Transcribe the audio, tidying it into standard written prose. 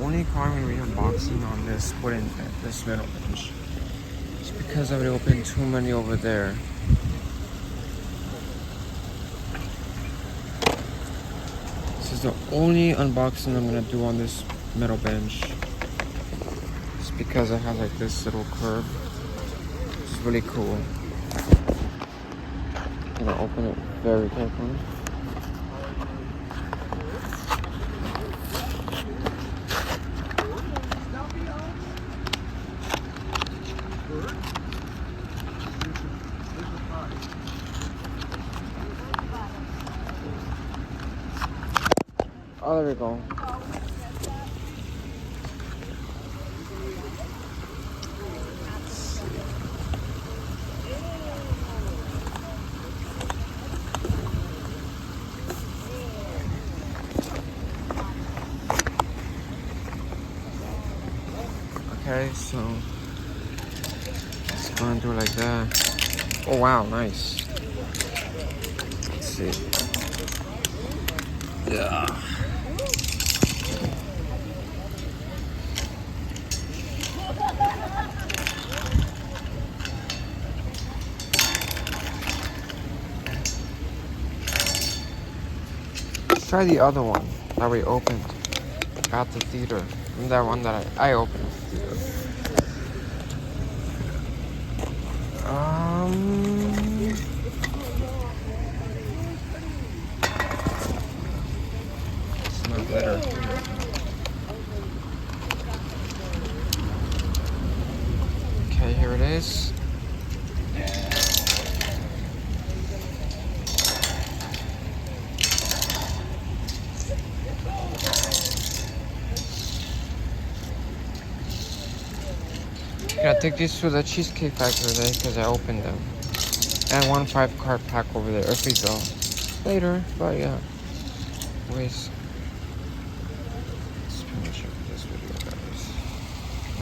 only car I'm going to be unboxing on this this middle bench. It's because I would open too many over there. This is the only unboxing I'm going to do on this middle bench. It's because it has like this little curve. It's really cool. I'm going to open it very carefully. Oh, there we go. Okay, so it's going through like that. Oh wow, nice. Let's see. Yeah. Let's try the other one that we opened at the theater. And that one that I opened at the theater. It's not glitter. Okay, here it is. I'm gonna take these to the Cheesecake Factory today because I opened them. And one 5-card pack over there if we go later, but yeah. Anyways.